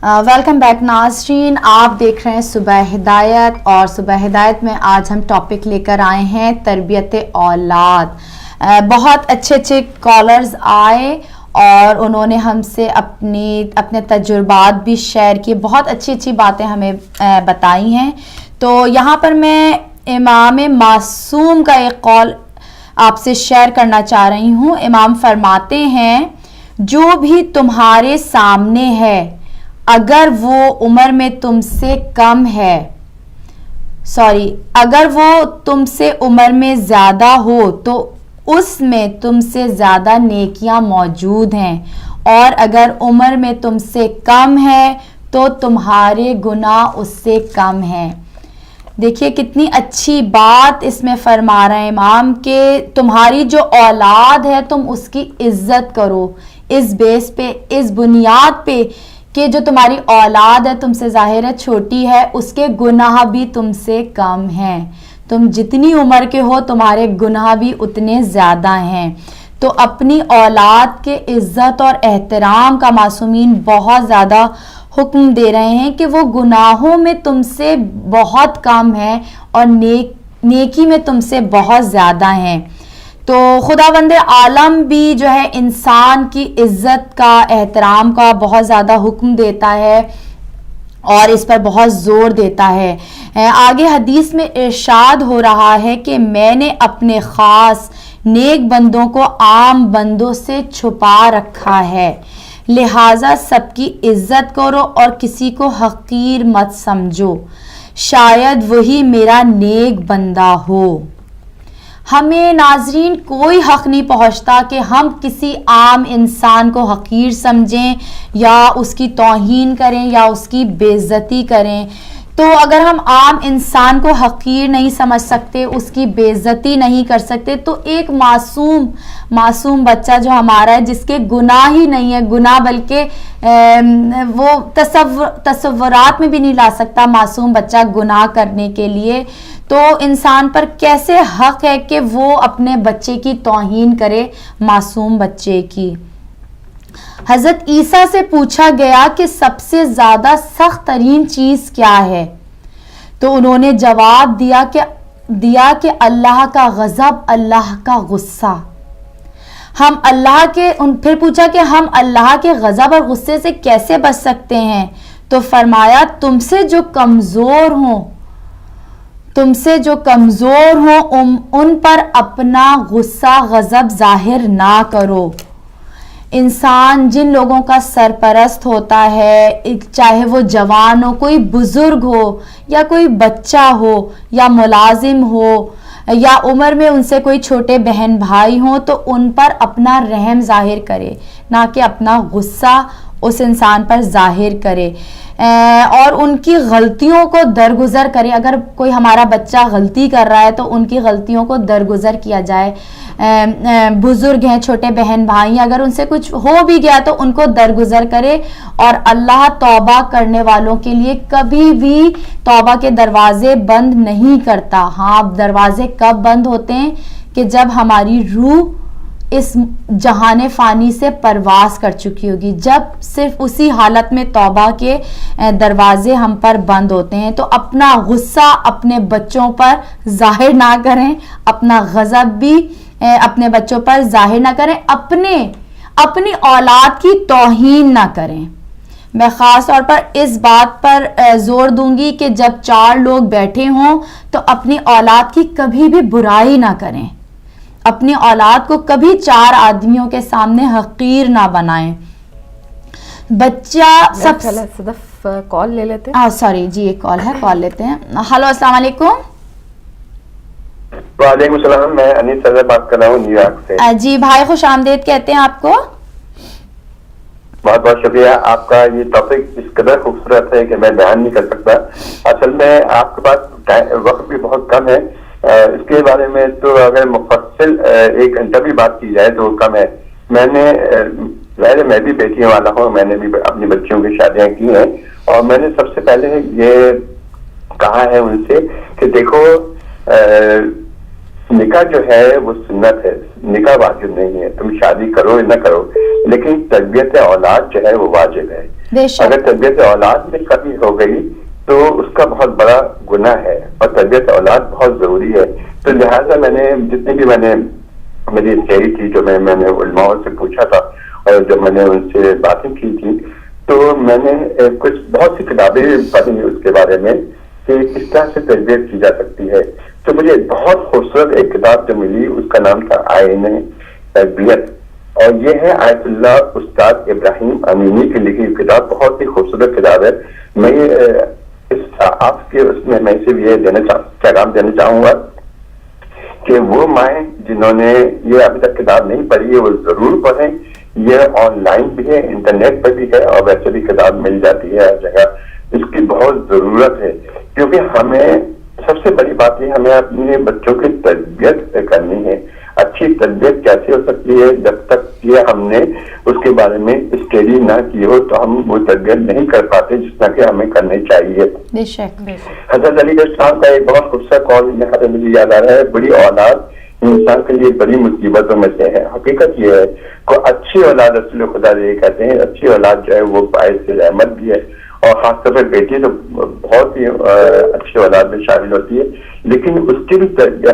Welcome back ناظرین، آپ دیکھ رہے ہیں صبح ہدایت، اور صبح ہدایت میں آج ہم ٹاپک لے کر آئے ہیں تربیت اولاد۔ بہت اچھے کالرز آئے اور انہوں نے ہم سے اپنے تجربات بھی شیئر کیے، بہت اچھی باتیں ہمیں بتائی ہیں۔ تو یہاں پر میں امام معصوم کا ایک قول آپ سے شیئر کرنا چاہ رہی ہوں۔ امام فرماتے ہیں، جو بھی تمہارے سامنے ہے اگر وہ عمر میں تم سے کم ہے، اگر وہ تم سے عمر میں زیادہ ہو تو اس میں تم سے زیادہ نیکیاں موجود ہیں، اور اگر عمر میں تم سے کم ہے تو تمہارے گناہ اس سے کم ہیں۔ دیکھیے کتنی اچھی بات اس میں فرما رہے ہیں امام کہ تمہاری جو اولاد ہے تم اس کی عزت کرو، اس بیس پہ، اس بنیاد پہ کہ جو تمہاری اولاد ہے تم سے ظاہر ہے چھوٹی ہے، اس کے گناہ بھی تم سے کم ہیں۔ تم جتنی عمر کے ہو تمہارے گناہ بھی اتنے زیادہ ہیں۔ تو اپنی اولاد کے عزت اور احترام کا معصومین بہت زیادہ حکم دے رہے ہیں کہ وہ گناہوں میں تم سے بہت کم ہیں اور نیکی میں تم سے بہت زیادہ ہیں۔ تو خداوند عالم بھی جو ہے انسان کی عزت کا، احترام کا بہت زیادہ حکم دیتا ہے اور اس پر بہت زور دیتا ہے۔ آگے حدیث میں ارشاد ہو رہا ہے کہ میں نے اپنے خاص نیک بندوں کو عام بندوں سے چھپا رکھا ہے، لہٰذا سب کی عزت کرو اور کسی کو حقیر مت سمجھو، شاید وہی میرا نیک بندہ ہو۔ ہمیں ناظرین کوئی حق نہیں پہنچتا کہ ہم کسی عام انسان کو حقیر سمجھیں یا اس کی توہین کریں یا اس کی بے عزتی کریں۔ تو اگر ہم عام انسان کو حقیر نہیں سمجھ سکتے، اس کی بے عزتی نہیں کر سکتے، تو ایک معصوم بچہ جو ہمارا ہے جس کے گناہ ہی نہیں ہے، گناہ بلکہ وہ تصورات میں بھی نہیں لا سکتا معصوم بچہ گناہ کرنے کے لیے، تو انسان پر کیسے حق ہے کہ وہ اپنے بچے کی توہین کرے، معصوم بچے کی۔ حضرت عیسیٰ سے پوچھا گیا کہ سب سے زیادہ سخت ترین چیز کیا ہے، تو انہوں نے جواب دیا کہ اللہ کا غضب، اللہ کا غصہ۔ پھر پوچھا کہ ہم اللہ کے غضب اور غصے سے کیسے بچ سکتے ہیں، تو فرمایا تم سے جو کمزور ہوں ان پر اپنا غصہ غضب ظاہر نہ کرو۔ انسان جن لوگوں کا سرپرست ہوتا ہے، چاہے وہ جوان ہو، کوئی بزرگ ہو یا کوئی بچہ ہو یا ملازم ہو یا عمر میں ان سے کوئی چھوٹے بہن بھائی ہوں، تو ان پر اپنا رحم ظاہر کرے، نہ کہ اپنا غصہ اس انسان پر ظاہر کرے، اور ان کی غلطیوں کو درگزر کرے۔ اگر کوئی ہمارا بچہ غلطی کر رہا ہے تو ان کی غلطیوں کو درگزر کیا جائے۔ بزرگ ہیں، چھوٹے بہن بھائی، اگر ان سے کچھ ہو بھی گیا تو ان کو درگزر کرے، اور اللہ توبہ کرنے والوں کے لیے کبھی بھی توبہ کے دروازے بند نہیں کرتا۔ ہاں، دروازے کب بند ہوتے ہیں کہ جب ہماری روح اس جہان فانی سے پرواز کر چکی ہوگی، جب صرف اسی حالت میں توبہ کے دروازے ہم پر بند ہوتے ہیں۔ تو اپنا غصہ اپنے بچوں پر ظاہر نہ کریں، اپنا غضب بھی اپنے بچوں پر ظاہر نہ کریں، اپنی اولاد کی توہین نہ کریں۔ میں خاص طور پر اس بات پر زور دوں گی کہ جب 4 لوگ بیٹھے ہوں تو اپنی اولاد کی کبھی بھی برائی نہ کریں، اپنی اولاد کو کبھی 4 آدمیوں کے سامنے حقیر نہ بنائیں۔ بچہ صدف کال لے لیتے ہیں۔ جی ایک کال ہے، کال لیتے ہیں۔ ہلو، السلام علیکم۔ وعلیکم السلام، میں انیس صدر بات کر رہا ہوں نیو یارک سے۔ جی بھائی، خوش آمدید کہتے ہیں آپ کو۔ بہت بہت شکریہ۔ آپ کا یہ ٹاپک اس قدر خوبصورت ہے کہ میں بیان نہیں کر سکتا۔ اصل میں آپ کے پاس وقت بھی بہت کم ہے، اس کے بارے میں تو اگر مفصل 1 گھنٹہ بھی بات کی جائے تو کم ہے۔ میں بھی بیٹیوں والا ہوں، میں نے بھی اپنی بچیوں کی شادیاں کی ہیں، اور میں نے سب سے پہلے یہ کہا ہے ان سے کہ دیکھو، نکاح جو ہے وہ سنت ہے، निकाह वाजिब नहीं है, तुम शादी करो या न करो, लेकिन तरबियत औलाद जो है वो वाजिब है। अगर तरबियत औलाद में कमी हो गई तो उसका बहुत बड़ा गुनाह है, और तरबियत औलाद बहुत जरूरी है। तो लिहाजा मैंने जितनी भी मेरी स्टडी थी, जो मैंने उलमाओं से पूछा था और जब मैंने उनसे बातें की थी, तो मैंने कुछ बहुत सी किताबें पढ़ी उसके बारे में कि किस तरह से तरबियत की जा सकती है। तो मुझे बहुत खूबसूरत एक किताब जो मिली, उसका नाम था आईने तरबियत, और ये है आयतुल्लाह उस्ताद इब्राहिम अमीनी की लिखी किताब। बहुत ही खूबसूरत किताब है। मैं आपके उसमें मैं सिर्फ ये पैगाम देना चाहूंगा कि वो माएँ जिन्होंने ये अभी तक किताब नहीं पढ़ी है वो जरूर पढ़ें। ये ऑनलाइन भी है, इंटरनेट पर भी है, और वैसे भी किताब मिल जाती है हर जगह। इसकी बहुत जरूरत है, क्योंकि हमें सबसे बड़ी बात है, हमें अपने बच्चों की तरबियत करनी है। अच्छी तरबियत कैसे हो सकती है? जब तक ये हमने उसके बारे में स्टडी ना की हो तो हम वो तरबियत नहीं कर पाते जितना कि हमें करनी चाहिए। हज़रत अली अलैहिस्सलाम का एक बहुत खूबसूरत कौल यहाँ पे मुझे याद आ रहा है, बड़ी औलाद इंसान के लिए बड़ी मुसीबतों में से है। हकीकत ये है को अच्छी औलाद रसूल खुदा ये कहते हैं, अच्छी औलाद जो है वो बाइस रहमत भी है, और खासतौर पर बेटी तो बहुत ही अच्छी औलाद में शामिल होती है, लेकिन उसकी भी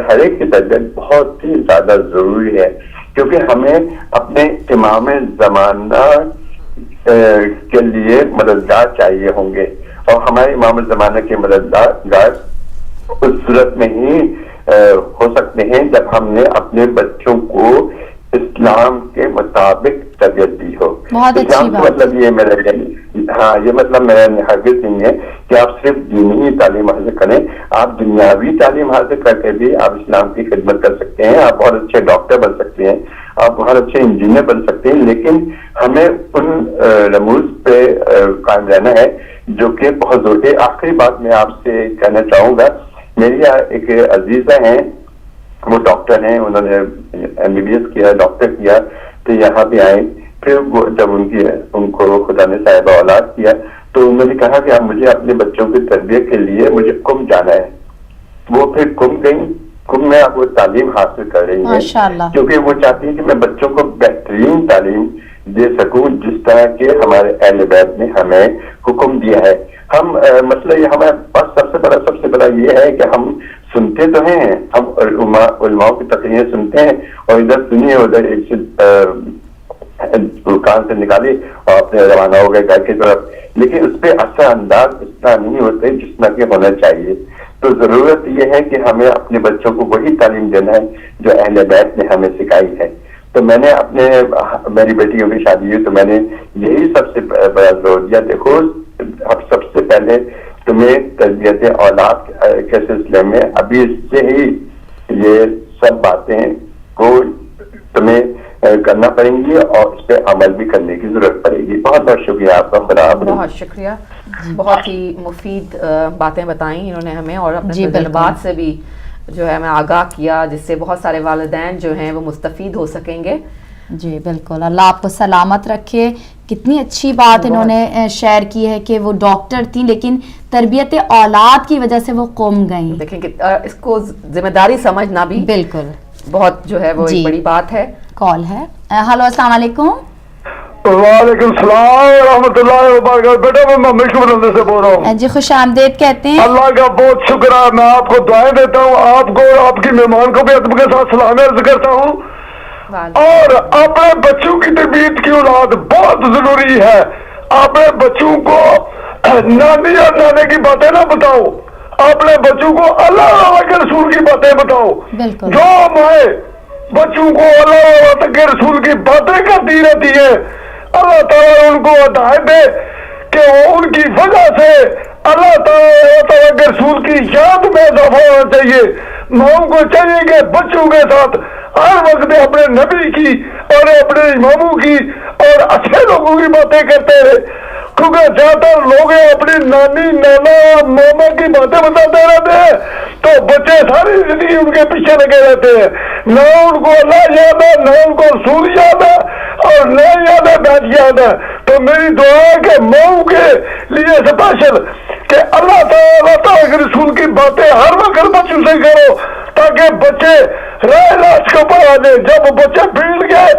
हर एक की तरबियत बहुत ही ज्यादा जरूरी है, क्योंकि हमें अपने इमाम जमाना के लिए मददगार चाहिए होंगे, और हमारे इमाम जमाना के मददगार उस सूरत में ही हो सकते हैं जब हमने अपने बच्चों को इस्लाम के मुताबिक तरबियत दी हो। इस्लाम का मतलब ये ये मतलब मेरा हरगिज़ नहीं है कि आप सिर्फ दीनी ही तालीम हासिल करें, आप दुनियावी तालीम हासिल करके भी आप इस्लाम की खिदमत कर सकते हैं, आप बहुत अच्छे डॉक्टर बन सकते हैं, आप बहुत अच्छे इंजीनियर बन सकते हैं, लेकिन हमें उन रमूज पे कायम रहना है जो कि बहुत जरूरी है। आखिरी बात मैं आपसे कहना चाहूंगा, मेरी एक अजीजा हैं, वो डॉक्टर हैं, उन्होंने MBBS किया, डॉक्टर किया, तो यहाँ पे आए। फिर वो जब उनको खुदा ने साहिब औलाद किया तो उन्होंने कहा कि आप मुझे अपने बच्चों की तरबियत के लिए मुझे कुम जाना है। वो फिर कुम गई, कुम में अब वो तालीम हासिल कर रही है, क्योंकि वो चाहती है कि मैं बच्चों को बेहतरीन तालीम दे सकूं जिस तरह के हमारे अहले बैत ने हमें हुक्म दिया है। हम मतलब ये हमारे पास सबसे बड़ा ये है कि हम सुनते तो हैं, हम उलमाओं की तकरीरें सुनते हैं, और इधर सुनिए उधर एक कान से निकाली और अपने रवाना हो गए घर की तरफ, लेकिन उस पर असर अंदाज इतना नहीं होते जितना कि होना चाहिए। तो जरूरत यह है कि हमें अपने बच्चों को वही तालीम देना है जो अहले बैत ने हमें सिखाई है। तो मैंने मेरी बेटियों की शादी हुई तो मैंने यही सबसे बड़ा जोर दिया, देखो अब सबसे पहले तुम्हें तरबियत औलाद के सिलसिले में अभी से ही ये सब बातें को तुम्हें करना पड़ेंगी, और इस पे अमल भी करने की जरूरत पड़ेगी। बहुत बहुत शुक्रिया आपका, खुदा हाफ़िज़। बहुत शुक्रिया, बहुत ही मुफीद बातें बताई इन्होंने हमें, और अपने तजुर्बात से भी जो है हमें आगाह किया, जिससे बहुत सारे वालिदैन जो हैं वो मुस्तफीद हो सकेंगे। जी बिल्कुल, अल्लाह आपको सलामत रखे। कितनी अच्छी बात इन्होंने शेयर की है कि वो डॉक्टर थी लेकिन तरबियत औलाद की वजह से वो कौम गई। देखें इसको जिम्मेदारी समझना भी बिल्कुल बहुत जो है वो एक बड़ी बात है। कॉल है। हेलो अस्सलाम वालेकुम। वालेकुम सलाम रहमतुल्लाहि व बरकातहू। बेटा मैं मम्मी को से बोल रहा हूँ जी, खुश आमदेद कहते हैं। अल्लाह का बहुत शुक्र है, मैं आपको दुआएं देता हूँ, आपको और आपकी मेहमान को भी अदब के साथ सलाम अर्ज करता हूँ। और अपने बच्चों की तरबियत की औलाद बहुत जरूरी है। अपने बच्चों को नानी और नाने की बातें ना बताओ, अपने बच्चों को अल्लाह के रसूल की बातें बताओ। जो माए बच्चों को अल्लाह के रसूल की बातें करती रहती है, अल्लाह ताला उनको हिदायत दे कि वो उनकी वजह से अल्लाह ताला के रसूल की याद में इजाफा होना चाहिए। माओ को चाहिए कि बच्चों के साथ हर वक्त अपने नबी की और अपने इमामों की और अच्छे लोगों की बातें करते रहे, क्योंकि ज्यादातर लोग अपनी नानी नाना और मामा की बातें बताते रहते हैं तो बच्चे सारी जिंदगी उनके पीछे लगे रहते हैं। ना उनको अल्लाह याद है, ना उनको रसूल याद है, और न याद है बैठ याद है। तो मेरी दुआ है कि माओ के लिए स्पेशल कि अल्लाह ताला अल्लाह के रसूल की बातें हर वक्त बच्चों से करो ताकि बच्चे राह राज को पढ़ा दे। जब बच्चे भीड़ गए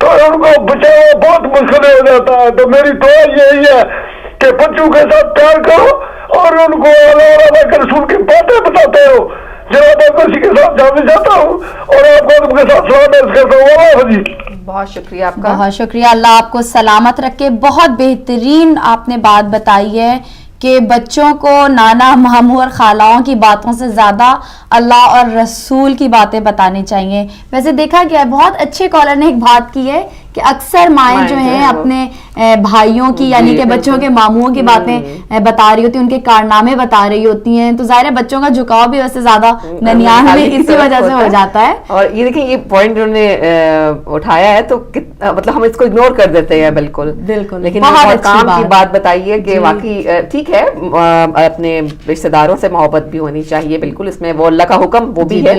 तो उनको बचाना बहुत मुश्किल हो जाता है। तो मेरी दुआ यही है कि बच्चों के साथ प्यार करो और उनको अल्लाह के रसूल की बातें बताते हो। जनाब मैं किसी के साथ जाने जाता हूँ और आपको उनके साथ सलाम अर्ज करता हूँ। वाह जी, बहुत शुक्रिया आपका। बहुत शुक्रिया, अल्लाह आपको सलामत रखे। बहुत बेहतरीन आपने बात बताई है कि बच्चों को नाना मामू और खालाओं की बातों से ज़्यादा अल्लाह और रसूल की बातें बतानी चाहिए। वैसे देखा गया है, बहुत अच्छे कॉलर ने एक बात की है कि अक्सर माएँ जो हैं अपने भाइयों की यानी कि बच्चों के मामुओं की बातें बता रही होती हैं, उनके कारनामे बता रही होती हैं, तो जाहिर है बच्चों का झुकाव भी वैसे ज्यादा ननियान में इसी वजह से हो जाता है। और ये देखिए, ये पॉइंट उन्होंने उठाया है तो मतलब हम इसको इग्नोर कर देते हैं बिल्कुल, लेकिन काम की बात बताइए कि वाकई ठीक है, अपने रिश्तेदारों से मोहब्बत भी होनी चाहिए, बिल्कुल, इसमें वो अल्लाह का हुक्म वो भी है,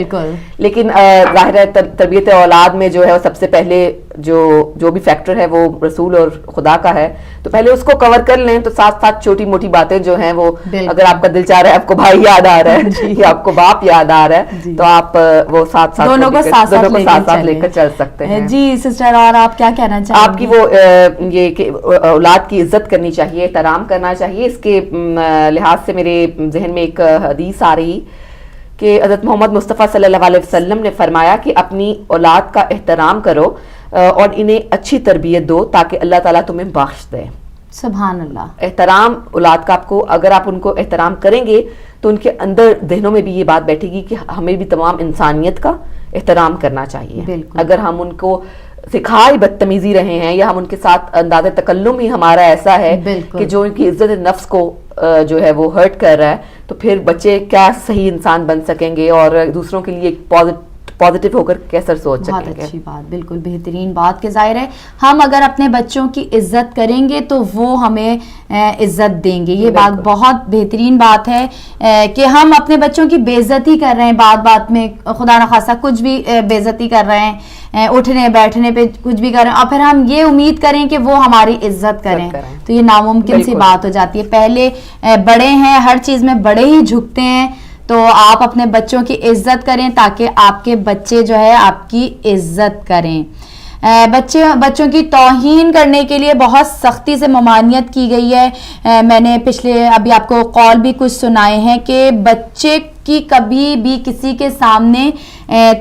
लेकिन जाहिर है तरबियत औलाद में जो है सबसे पहले जो भी फैक्टर है वो रसूल और खुदा का है, तो पहले उसको कवर कर लें। तो साथ साथ छोटी मोटी बातें जो हैं वो, अगर आपका दिल चाह रहा है, आपको भाई याद आ रहा है या आपको बाप याद आ रहा है, तो आप वो साथ साथ दोनों को साथ लेकर चल सकते हैं। जी सिस्टर, और आप क्या कहना चाहेंगे? आपकी वो ये कि औलाद की इज्जत करनी चाहिए, एहतराम करना चाहिए। इसके लिहाज से मेरे जहन में एक हदीस आ रही कि हज़रत मोहम्मद मुस्तफ़ा सल्लल्लाहु अलैहि वसल्लम ने फरमाया कि अपनी औलाद का एहतराम करो और इन्हें अच्छी तरबियत दो ताकि अल्लाह ताला तुम्हें बख्श दे। सुभान अल्लाह। एहतराम औलाद का, आपको अगर आप उनको एहतराम करेंगे तो उनके अंदर जहनों में भी ये बात बैठेगी कि हमें भी तमाम इंसानियत का एहतराम करना चाहिए। अगर हम उनको सिखाए बदतमीजी रहे हैं या हम उनके साथ अंदाज़े तकल्लुम ही हमारा ऐसा है कि जो उनकी इज्जत नफ्स को जो है वो हर्ट कर रहा है, तो फिर बच्चे क्या सही इंसान बन सकेंगे और दूसरों के लिए पॉजिटिव होकर कैसे सोच सकेंगे। बहुत अच्छी बात, बिल्कुल बेहतरीन बात के जाहिर है हम अगर अपने बच्चों की इज्जत करेंगे तो वो हमें इज्जत देंगे। ये बात बहुत बेहतरीन बात है कि हम अपने बच्चों की बेइज्जती कर रहे हैं, बात बात में खुदा न खासा कुछ भी बेइज्जती कर रहे हैं, उठने बैठने पे कुछ भी कर रहे हैं, और फिर हम ये उम्मीद करें कि वो हमारी इज्जत करें, तो ये नामुमकिन सी बात हो जाती है। पहले बड़े हैं, हर चीज़ में बड़े ही झुकते हैं, तो आप अपने बच्चों की इज्जत करें ताकि आपके बच्चे जो है आपकी इज्जत करें। बच्चों की तौहीन करने के लिए बहुत सख्ती से ममानियत की गई है। मैंने पिछले अभी आपको कॉल भी कुछ सुनाए हैं कि बच्चे की कभी भी किसी के सामने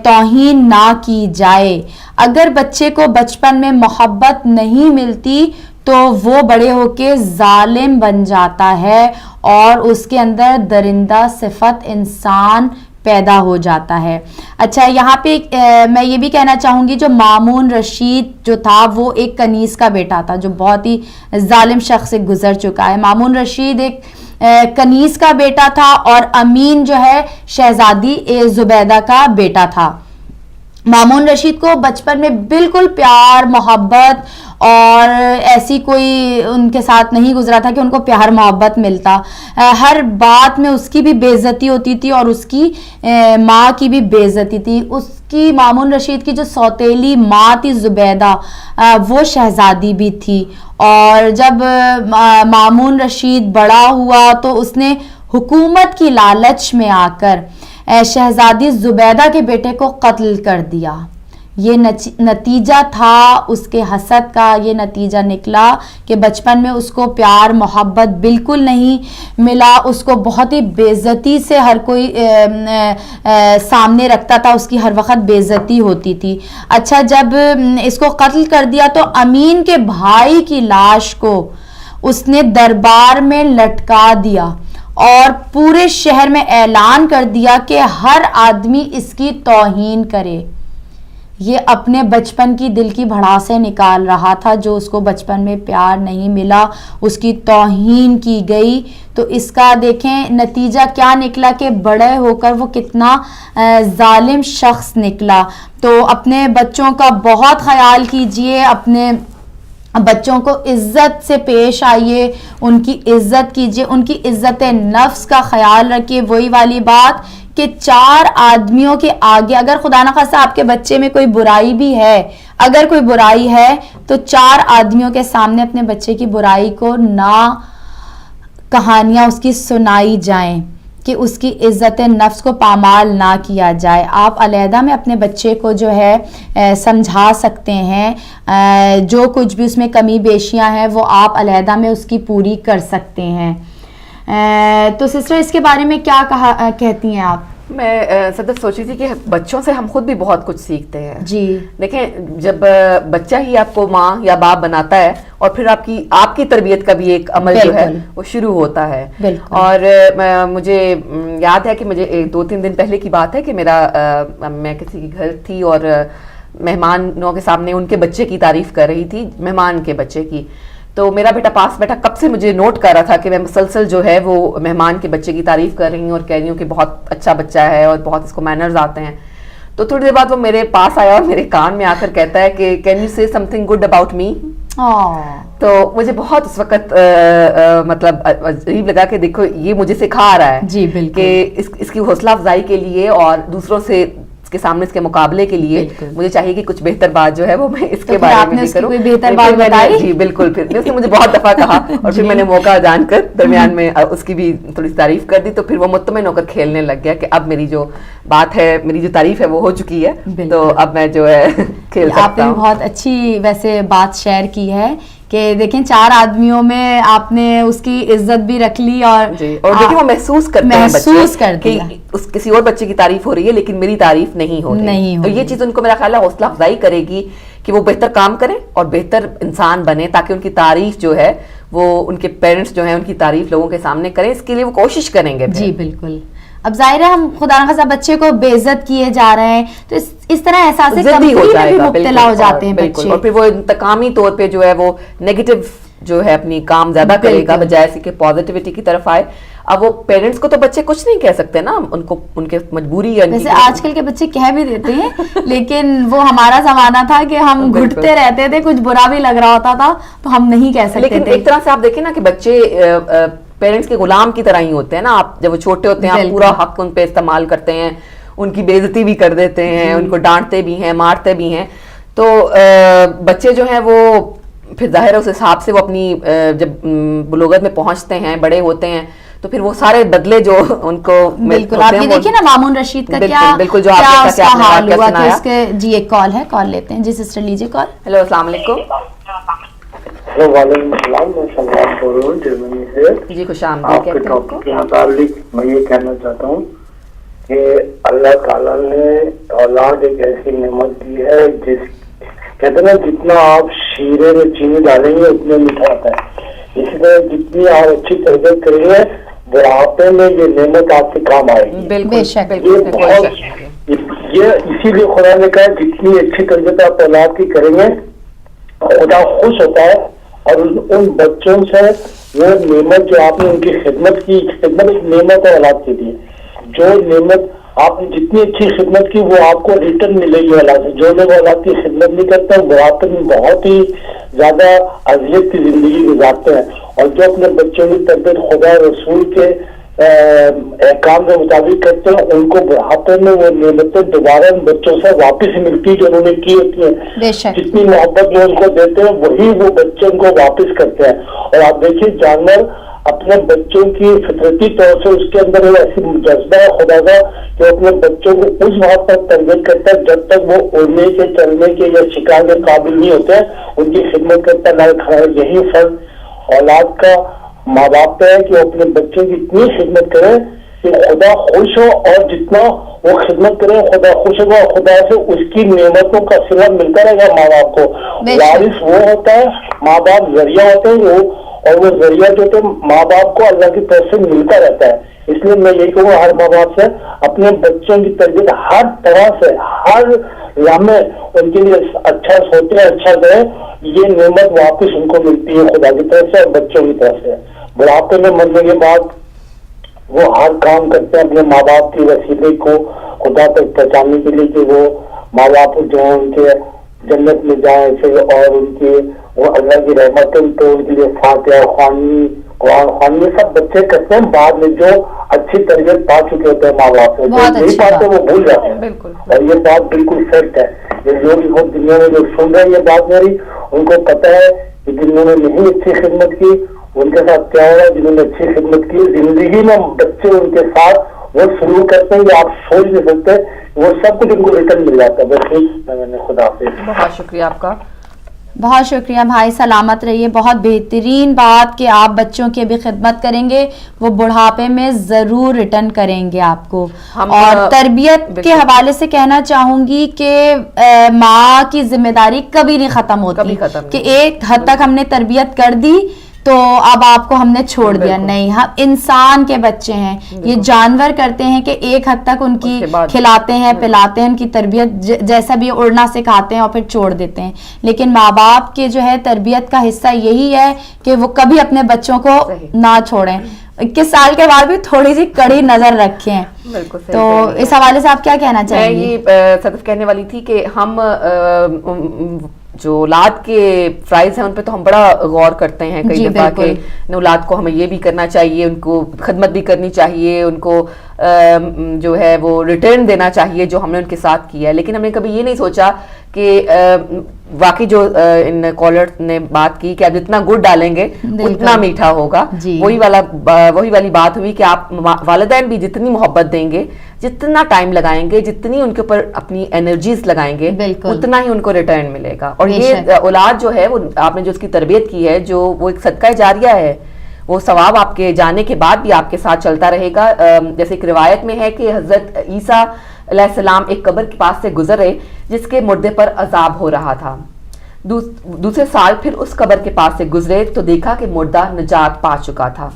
तौहीन ना की जाए। अगर बच्चे को बचपन में मोहब्बत नहीं मिलती तो वो बड़े होके जालिम बन जाता है और उसके अंदर दरिंदा सिफत इंसान पैदा हो जाता है। अच्छा, यहाँ पे मैं ये भी कहना चाहूँगी, जो मामून रशीद जो था वो एक कनीस का बेटा था जो बहुत ही जालिम शख्स से गुजर चुका है। मामून रशीद एक कनीस का बेटा था और अमीन जो है शहजादी जुबैदा का बेटा था। मामून रशीद को बचपन में बिल्कुल प्यार मोहब्बत और ऐसी कोई उनके साथ नहीं गुजरा था कि उनको प्यार मोहब्बत मिलता। हर बात में उसकी भी बेइज्जती होती थी और उसकी माँ की भी बेइज्जती थी। उसकी मामून रशीद की जो सौतेली माँ थी जुबैदा, वो शहजादी भी थी, और जब मामून रशीद बड़ा हुआ तो उसने हुकूमत की लालच में आकर शहजादी जुबैदा के बेटे को कत्ल कर दिया। ये नतीजा था उसके हसद का। ये नतीजा निकला कि बचपन में उसको प्यार मोहब्बत बिल्कुल नहीं मिला, उसको बहुत ही बेइज्जती से हर कोई सामने रखता था, उसकी हर वक्त बेइज्जती होती थी। अच्छा, जब इसको कत्ल कर दिया तो अमीन के भाई की लाश को उसने दरबार में लटका दिया और पूरे शहर में ऐलान कर दिया कि हर आदमी इसकी तौहीन करे। ये अपने बचपन की दिल की भड़ासे निकाल रहा था, जो उसको बचपन में प्यार नहीं मिला, उसकी तौहीन की गई। तो इसका देखें नतीजा क्या निकला कि बड़े होकर वो कितना जालिम शख्स निकला। तो अपने बच्चों का बहुत ख्याल कीजिए, अपने बच्चों को इज्जत से पेश आइए, उनकी इज्जत कीजिए, उनकी इज्जत नफ्स का ख्याल रखिए। वही वाली बात कि 4 आदमियों के आगे, अगर खुदा न खासा आपके बच्चे में कोई बुराई भी है, अगर कोई बुराई है तो 4 आदमियों के सामने अपने बच्चे की बुराई को ना कहानियां उसकी सुनाई जाएं, کہ اس کی عزت نفس کو پامال نہ کیا جائے. آپ علیحدہ میں اپنے بچے کو جو ہے سمجھا سکتے ہیں, جو کچھ بھی اس میں کمی بیشیاں ہیں وہ آپ علیحدہ میں اس کی پوری کر سکتے ہیں. تو سسٹر اس کے بارے میں کیا کہتی ہیں آپ؟ میں صدف سوچی تھی کہ بچوں سے ہم خود بھی بہت کچھ سیکھتے ہیں. جی دیکھیں, جب بچہ ہی آپ کو ماں یا باپ بناتا ہے اور پھر آپ کی تربیت کا بھی ایک عمل جو ہے وہ شروع ہوتا ہے. اور مجھے یاد ہے کہ مجھے 2-3 دن پہلے کی بات ہے کہ میں کسی کے گھر تھی اور مہمانوں کے سامنے ان کے بچے کی تعریف کر رہی تھی, مہمان کے بچے کی. تو میرا بیٹا پاس بیٹھا کب سے مجھے نوٹ کر رہا تھا کہ میں مسلسل جو ہے وہ مہمان کے بچے کی تعریف کر رہی ہوں اور کہہ رہی ہوں کہ بہت اچھا بچہ ہے اور بہت اس کو مینرز آتے ہیں. تو تھوڑی دیر بعد وہ میرے پاس آیا اور میرے کان میں آ کر کہتا ہے کہ کین یو سے some thing good about me. تو مجھے بہت اس وقت مطلب عجیب لگا کہ دیکھو یہ مجھے سکھا رہا ہے جی بالکل کہ اس کی حوصلہ افزائی کے لیے اور دوسروں سے کے سامنے اس کے مقابلے کے لیے مجھے چاہیے کہ کچھ بہتر بات جو ہے وہ میں اس کے بارے میں بھی کروں. بہتر بات بتائی. جی بالکل. پھر اس نے مجھے بہت دفعہ کہا اور پھر میں نے موقع جان کر درمیان میں اس کی بھی تھوڑی سی تعریف کر دی. تو پھر وہ مطمئن ہو کر کھیلنے لگ گیا کہ اب میری جو بات ہے, میری جو تعریف ہے وہ ہو چکی ہے, تو اب میں جو ہے کھیل سکتا ہوں. آپ نے بہت اچھی ویسے بات شیئر کی ہے کہ دیکھیں 4 آدمیوں میں آپ نے اس کی عزت بھی رکھ لی اور دیکھیں وہ محسوس کرتے کہ کسی اور بچے کی تعریف ہو رہی ہے لیکن میری تعریف نہیں ہو رہی. تو یہ چیز ان کو میرا خیال ہے حوصلہ افزائی کرے گی کہ وہ بہتر کام کریں اور بہتر انسان بنے, تاکہ ان کی تعریف جو ہے وہ ان کے پیرنٹس جو ہیں ان کی تعریف لوگوں کے سامنے کریں. اس کے لیے وہ کوشش کریں گے. جی بالکل. اب ظاہر ہے ہم خدا نخواستہ بچے کو بے عزت کیے جا رہے ہیں تو اس طرح احساس کمتری میں بھی مبتلا ہو جاتے ہیں بچے, اور پھر وہ انتقامی طور پہ جو ہے وہ نیگیٹو جو ہے اپنی کام زیادہ کرے گا بجائے اس کے پازیٹیوٹی کی طرف آئے. اب وہ پیرنٹس کو تو بچے کچھ نہیں کہہ سکتے نا, ان کے مجبوری ہے. ویسے آج کل کے بچے کہہ بھی دیتے ہیں لیکن وہ ہمارا زمانہ تھا کہ ہم گھٹتے رہتے تھے, کچھ برا بھی لگ رہا ہوتا تھا تو ہم نہیں کہہ سکتے تھے. ایک طرح سے آپ دیکھیں نا کہ بچے پیرنٹس کے غلام کی طرح ہی ہوتے ہیں نا. آپ جب وہ چھوٹے ہوتے ہیں آپ پورا حق ان پہ استعمال کرتے ہیں, ان کی بے عزتی بھی کر دیتے ہیں, ان کو ڈانٹتے بھی ہیں, مارتے بھی ہیں. تو بچے جو ہیں وہ پھر ظاہر ہے اس حساب سے وہ اپنی جب بلوغت میں پہنچتے ہیں, بڑے ہوتے ہیں, تو پھر وہ سارے بدلے جو ان کو بالکل. آپ یہ دیکھیے نا مامون رشید کا کیا اس کا حال ہوا کہ اس کے جی ایک کال ہے, کال لیتے ہیں. جی سسٹر لیجیے کال. ہیلو السلام علیکم. وعلیکم السلام, میں سلمان بول رہا ہوں جرمنی سے. جی خوش آمدید. آپ کے ٹاپک کے متعلق میں یہ کہنا چاہتا ہوں کہ اللہ تعالیٰ نے اولاد ایک ایسی نعمت دی ہے کہتے ہیں جتنا آپ شیرے میں چینی ڈالیں گے اتنا میٹھا آتا ہے. اسی طرح جتنی آپ اچھی تربیت کریں گے بڑھاپے میں یہ نعمت آپ کے کام آئے گی. یہ اسی لیے خدا نے کہا جتنی اچھی تربیت آپ اولاد کی کریں گے خدا خوش ہوتا ہے, اور ان بچوں سے وہ نعمت جو آپ نے ان کی خدمت کی, خدمت ایک نعمت ہے اولاد کے لیے. جو نعمت آپ نے جتنی اچھی خدمت کی وہ آپ کو ریٹرن ملے گی اولاد سے. جو لوگ اولاد کی خدمت نہیں کرتے ہیں بڑھاپے میں بہت ہی زیادہ اذیت کی زندگی گزارتے ہیں, اور جو اپنے بچوں کی تربیت خدا رسول کے احکام کے مطابق کرتے ہیں ان کو بڑھاپے میں وہ نعمتیں دوبارہ ان بچوں سے واپس ملتی جو انہوں نے کی ہوتی ہیں. جتنی محبت وہ ان کو دیتے ہیں وہی وہ بچے ان کو واپس کرتے ہیں. اور آپ دیکھیے جانور اپنے بچوں کی فطرتی طور سے اس کے اندر وہ ایسی جذبہ ہے خدا کا کہ اپنے بچوں کو اس وقت تک تربیت کرتا ہے جب تک وہ اڑنے کے, چلنے کے یا شکار کے قابل نہیں ہوتے ہیں, ان کی خدمت کرتا ہے. یہی فرض اولاد کا ماں باپ پہ ہے کہ وہ اپنے بچوں کی اتنی خدمت کرے کہ خدا خوش ہو, اور جتنا وہ خدمت کرے خدا خوش ہوگا, خدا سے اس کی نعمتوں کا صلہ ملتا رہے گا. ماں باپ کو وارث وہ ہوتا ہے, ماں باپ ذریعہ ہوتے ہیں اور وہ ذریعہ جو ہوتے ہیں ماں باپ کو اللہ کی طرف سے ملتا رہتا ہے. اس لیے میں یہی کہوں گا ہر ماں باپ سے اپنے بچوں کی تربیت ہر طرح سے ہر لمحے ان کے لیے اچھا سوچیں, اچھا کریں. یہ نعمت واپس ان کو ملتی ہے خدا کی طرف سے اور بچوں کی طرف سے. بڑھاپے میں مرنے کے بعد وہ ہر کام کرتے ہیں اپنے ماں باپ کے وسیلے کو خدا تک پہنچانے کے لیے کہ وہ ماں باپ جو ہیں ان کے جنت میں جائیں سے, اور ان کے وہ اللہ کی رحمتیں تو ان کے لیے فاتحہ خوانی قرآن خوانی یہ سب بچے کرتے ہیں بعد میں جو اچھی تربیت پا چکے ہوتے ہیں ماں باپ سے. یہی باتیں وہ بھول جاتے ہیں, اور یہ بات بالکل سچ ہے. یہ جو بھی دنیا میں جو سن رہے ہیں یہ بات میری ان کو پتہ ہے کہ جنہوں نے نہیں اچھی خدمت کی उनके साथ क्या होगा, जिन्होंने अच्छी खिदमत की जिंदगी में बच्चे उनके साथ वो शुरू करते हैं, आप सोच नहीं सकते, वो सब कुछ उनको रिटर्न मिल जाता है। बस मैंने खुदा हाफिज़। बहुत शुक्रिया आपका। बहुत शुक्रिया भाई, सलामत रहिए। बहुत बेहतरीन बात कि आप बच्चों की भी खिदमत करेंगे, वो बुढ़ापे में ज़रूर रिटर्न करेंगे आपको। और तरबियत के हवाले से कहना चाहूँगी कि माँ की जिम्मेदारी कभी नहीं ख़त्म होती कि एक हद तक हमने तरबियत कर दी तो अब आपको हमने छोड़ दिया, नहीं। हम इंसान के बच्चे हैं, ये जानवर करते हैं कि एक हद तक उनकी खिलाते हैं, पिलाते हैं, उनकी तरबियत जैसा भी उड़ना सिखाते हैं और फिर छोड़ देते हैं। लेकिन माँ बाप के जो है तरबियत का हिस्सा यही है कि वो कभी अपने बच्चों को ना छोड़ें, 21 साल के बाद भी थोड़ी सी कड़ी नजर रखें। तो इस हवाले से आप क्या कहना चाहेंगे? मैं ये सदफ कहने वाली थी कि हम जो औलाद के फ्राइज हैं उन पे तो हम बड़ा गौर करते हैं कई दफा के औलाद को हमें ये भी करना चाहिए, उनको खिदमत भी करनी चाहिए, उनको जो है वो रिटर्न देना चाहिए जो हमने उनके साथ किया है। लेकिन हमने कभी ये नहीं सोचा कि वाकई जो इन कॉलर ने बात की कि आप जितना गुड़ डालेंगे उतना मीठा होगा, वही वाली बात हुई कि आप वालिदैन भी जितनी मोहब्बत देंगे, जितना टाइम लगाएंगे, जितनी उनके ऊपर अपनी एनर्जीज लगाएंगे, उतना ही उनको रिटर्न मिलेगा। और ये औलाद जो है वो आपने जो उसकी तरबियत की है, जो वो एक सदका जारिया है, वो सवाब आपके जाने के बाद भी आपके साथ चलता रहेगा। जैसे एक रिवायत में है कि हजरत ईसा अलैहिस्सलाम एक कब्र के पास से गुजरे जिसके मुर्दे पर अजाब हो रहा था। दूसरे साल फिर उस कब्र के पास से गुजरे तो देखा कि मुर्दा निजात पा चुका था।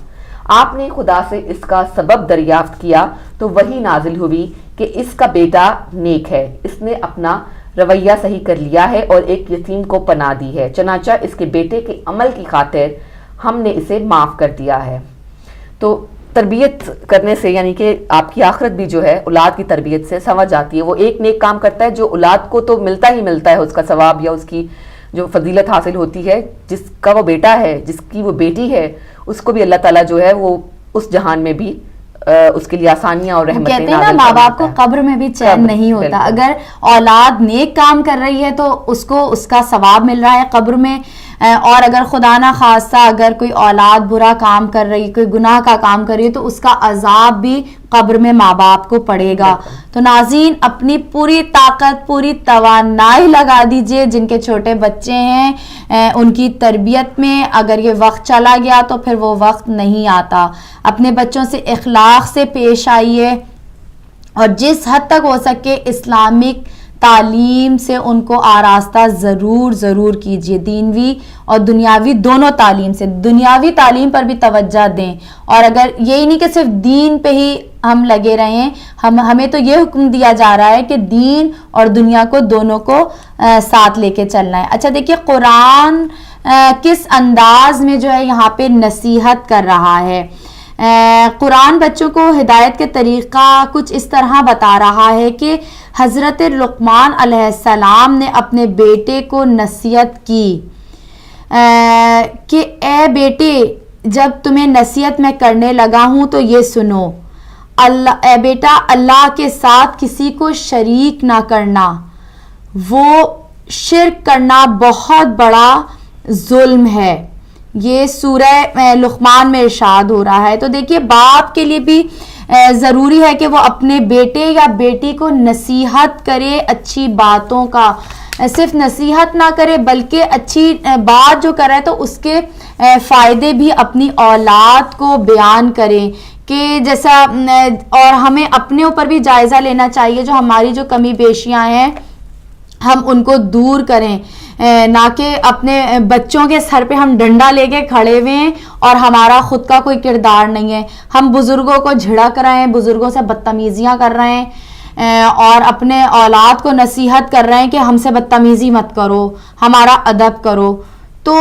आपने खुदा से इसका सबब दरियाफ्त किया तो वही नाजिल हुई कि इसका बेटा नेक है, इसने अपना रवैया सही कर लिया है और एक यतीम को पनाह दी है, चनाचा इसके बेटे के अमल की खातिर हमने इसे माफ कर दिया है। तो तरबियत करने से यानी कि आपकी आखिरत भी जो है औलाद की तरबियत से संवर जाती है। वो एक नेक काम करता है जो औलाद को तो मिलता ही मिलता है उसका सवाब या उसकी जो फजीलत हासिल होती है, जिसका वो बेटा है, जिसकी वो बेटी है, उसको भी अल्लाह ताला जो है वो उस जहान में भी उसके लिए आसानियां और रहमतें कहते हैं ना, माँ बाप को कब्र में भी चैन नहीं होता। अगर औलाद नेक काम कर रही है तो उसको उसका सवाब मिल रहा है कब्र में, और अगर खुदा ना खास्ता अगर कोई औलाद बुरा काम कर रही, कोई गुनाह का काम कर रही है तो उसका अजाब भी कब्र में माँ बाप को पड़ेगा। तो नाज़रीन, अपनी पूरी ताकत, पूरी तवानाई लगा दीजिए जिनके छोटे बच्चे हैं उनकी तरबियत में। अगर ये वक्त चला गया तो फिर वो वक्त नहीं आता। अपने बच्चों से इखलाक से पेश आइए और जिस हद तक हो सके इस्लामिक तालीम से उनको आरास्ता ज़रूर कीजिए, दीनवी और दुनियावी दोनों तालीम से। दुनियावी तालीम पर भी तवज्जो दें, और अगर यही नहीं कि सिर्फ दीन पे ही हम लगे रहें, हमें तो ये हुक्म दिया जा रहा है कि दीन और दुनिया को दोनों को साथ लेके चलना है। अच्छा देखिए, कुरान किस अंदाज में जो है यहाँ पे नसीहत कर रहा है। कुरान बच्चों को हिदायत के तरीक़ा कुछ इस तरह बता रहा है कि हज़रत लुक़मान अलैहिस्सलाम ने अपने बेटे को नसीहत की कि ए बेटे, जब तुम्हें नसीहत मैं करने लगा हूँ तो ये सुनो, अल्लाह ए बेटा, अल्लाह के साथ किसी को शरीक ना करना, वो शिर्क करना बहुत बड़ा जुल्म है। ये सूरह लुक़मान में इरशाद हो रहा है। तो देखिए, बाप के लिए भी ज़रूरी है कि वो अपने बेटे या बेटी को नसीहत करे, अच्छी बातों का सिर्फ नसीहत ना करे बल्कि अच्छी बात जो करे तो उसके फ़ायदे भी अपनी औलाद को बयान करें कि जैसा, और हमें अपने ऊपर भी जायज़ा लेना चाहिए, जो हमारी जो कमी पेशियाँ हैं हम उनको दूर करें, ना कि अपने बच्चों के सर पे हम डंडा लेके खड़े हुए हैं और हमारा खुद का कोई किरदार नहीं है। हम बुज़ुर्गों को झिड़क रहे हैं, बुज़ुर्गों से बदतमीज़ियाँ कर रहे हैं और अपने औलाद को नसीहत कर रहे हैं कि हमसे बदतमीज़ी मत करो, हमारा अदब करो। तो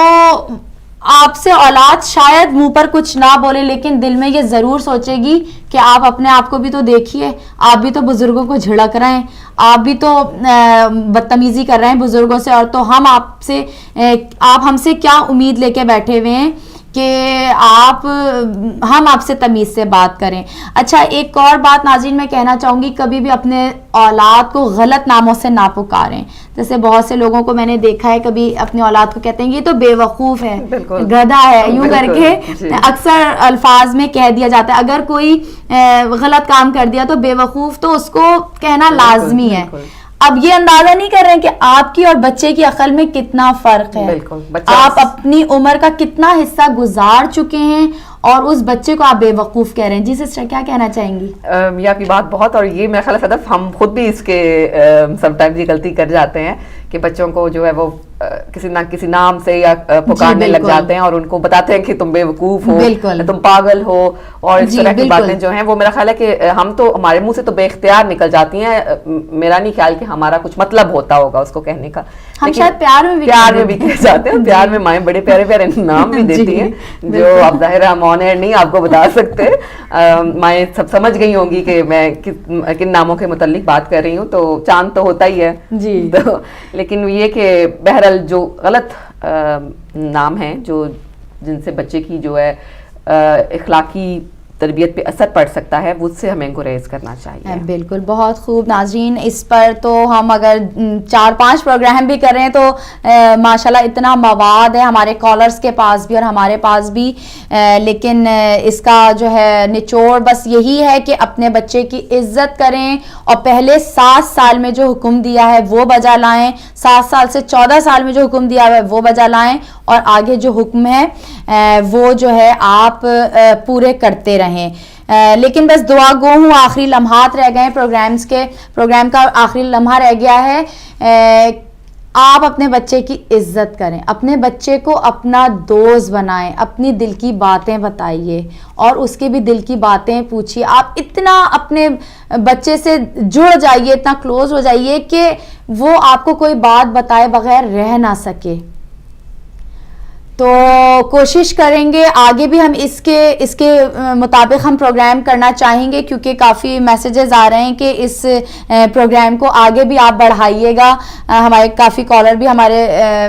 आपसे औलाद शायद मुंह पर कुछ ना बोले, लेकिन दिल में ये ज़रूर सोचेगी कि आप अपने आप को भी तो देखिए, आप भी तो बुज़ुर्गों को झिड़क रहे हैं, आप भी तो बदतमीज़ी कर रहे हैं बुज़ुर्गों से, और तो हम आपसे, आप हमसे क्या उम्मीद लेके बैठे हुए हैं کہ ہم آپ سے تمیز سے بات کریں. اچھا ایک اور بات ناظرین میں کہنا چاہوں گی, کبھی بھی اپنے اولاد کو غلط ناموں سے نہ پکاریں. جیسے بہت سے لوگوں کو میں نے دیکھا ہے کبھی اپنی اولاد کو کہتے ہیں یہ تو بے وقوف ہے, گدھا ہے, یوں کر کے اکثر الفاظ میں کہہ دیا جاتا ہے. اگر کوئی غلط کام کر دیا تو بے وقوف تو اس کو کہنا لازمی ہے. اب یہ اندازہ نہیں کر رہے ہیں کہ آپ کی اور بچے کی عقل میں کتنا فرق ہے, آپ اپنی عمر کا کتنا حصہ گزار چکے ہیں اور اس بچے کو آپ بے وقوف کہہ رہے ہیں. جی سسٹر کیا کہنا چاہیں گی؟ یہ آپ کی بات بہت, اور یہ میرا خیال ہے صدف ہم خود بھی اس کے سم ٹائمز یہ غلطی کر جاتے ہیں کہ بچوں کو جو ہے وہ کسی نہ کسی نام سے یا پکارنے لگ جاتے ہیں اور ان کو بتاتے ہیں کہ تم بے وقوف ہو, تم پاگل ہو, اور اس طرح کی باتیں جو ہیں وہ میرا خیال ہے کہ ہم تو ہمارے منہ سے تو بے اختیار نکل جاتی ہیں. میرا نہیں خیال کہ ہمارا کچھ مطلب ہوتا ہوگا اس کو کہنے کا, ہم شاید پیار میں بھی کہہ جاتے ہیں. پیار میں مائیں بڑے پیارے پیارے نام بھی دیتی ہیں جو آپ ظاہر آن ایئر نہیں آپ کو بتا سکتے. مائیں سب سمجھ گئی ہوں گی کہ میں کن ناموں کے متعلق بات کر رہی ہوں. تو چاند تو ہوتا ہی ہے جی, لیکن یہ کہ بہرحال جو غلط نام ہیں جو جن سے بچے کی جو ہے اخلاقی تربیت پہ اثر پڑ سکتا ہے, وہ سے ہمیں گریز کرنا چاہیے. بالکل, بہت خوب. ناظرین اس پر تو ہم اگر 4-5 پروگرام بھی کر رہے ہیں تو ماشاءاللہ اتنا مواد ہے ہمارے کالرز کے پاس بھی اور ہمارے پاس بھی, لیکن اس کا جو ہے نچوڑ بس یہی ہے کہ اپنے بچے کی عزت کریں اور پہلے 7 سال میں جو حکم دیا ہے وہ بجا لائیں, 7 سال سے 14 سال میں جو حکم دیا ہے وہ بجا لائیں, اور آگے جو حکم ہے وہ جو ہے آپ پورے کرتے رہیں. لیکن بس دعا گو ہوں, آخری لمحات رہ گئے پروگرام کا آخری لمحہ رہ گیا ہے. آپ اپنے بچے کی عزت کریں, اپنے بچے کو اپنا دوست بنائیں, اپنی دل کی باتیں بتائیے اور اس کے بھی دل کی باتیں پوچھیے. آپ اتنا اپنے بچے سے جڑ جائیے, اتنا کلوز ہو جائیے کہ وہ آپ کو کوئی بات بتائے بغیر رہ نہ سکے. تو کوشش کریں گے آگے بھی ہم اس کے مطابق ہم پروگرام کرنا چاہیں گے, کیونکہ کافی میسیجز آ رہے ہیں کہ اس پروگرام کو آگے بھی آپ بڑھائیے گا. ہمارے کافی کالر بھی ہمارے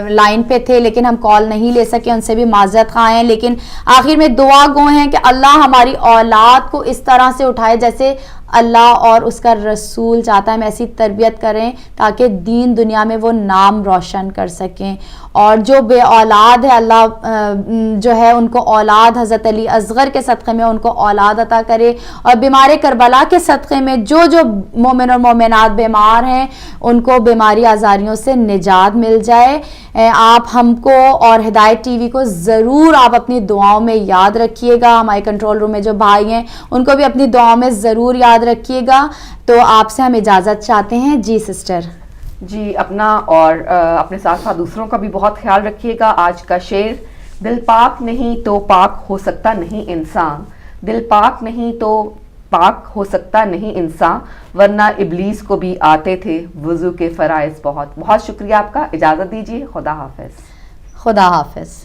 لائن پہ تھے لیکن ہم کال نہیں لے سکے, ان سے بھی معذرت خواہ ہیں. لیکن آخر میں دعا گو ہیں کہ اللہ ہماری اولاد کو اس طرح سے اٹھائے جیسے اللہ اور اس کا رسول چاہتا ہے. ہم ایسی تربیت کریں تاکہ دین دنیا میں وہ نام روشن کر سکیں. اور جو بے اولاد ہے اللہ جو ہے ان کو اولاد حضرت علی اصغر کے صدقے میں ان کو اولاد عطا کرے, اور بیمار کربلا کے صدقے میں جو مومن اور مومنات بیمار ہیں ان کو بیماری آزاریوں سے نجات مل جائے. آپ ہم کو اور ہدایت ٹی وی کو ضرور آپ اپنی دعاؤں میں یاد رکھیے گا. ہمارے کنٹرول روم میں جو بھائی ہیں ان کو بھی اپنی دعاؤں میں ضرور یاد رکھیے گا. تو آپ سے ہم اجازت چاہتے ہیں. جی سسٹر. جی, اپنا اور اپنے ساتھ ساتھ دوسروں کا بھی بہت خیال رکھیے گا. آج کا شعر, دل پاک نہیں تو پاک ہو سکتا نہیں انسان, دل پاک نہیں تو پاک ہو سکتا نہیں انسان, ورنہ ابلیس کو بھی آتے تھے وضو کے فرائض بہت. بہت شکریہ آپ کا, اجازت دیجیے. خدا حافظ. خدا حافظ.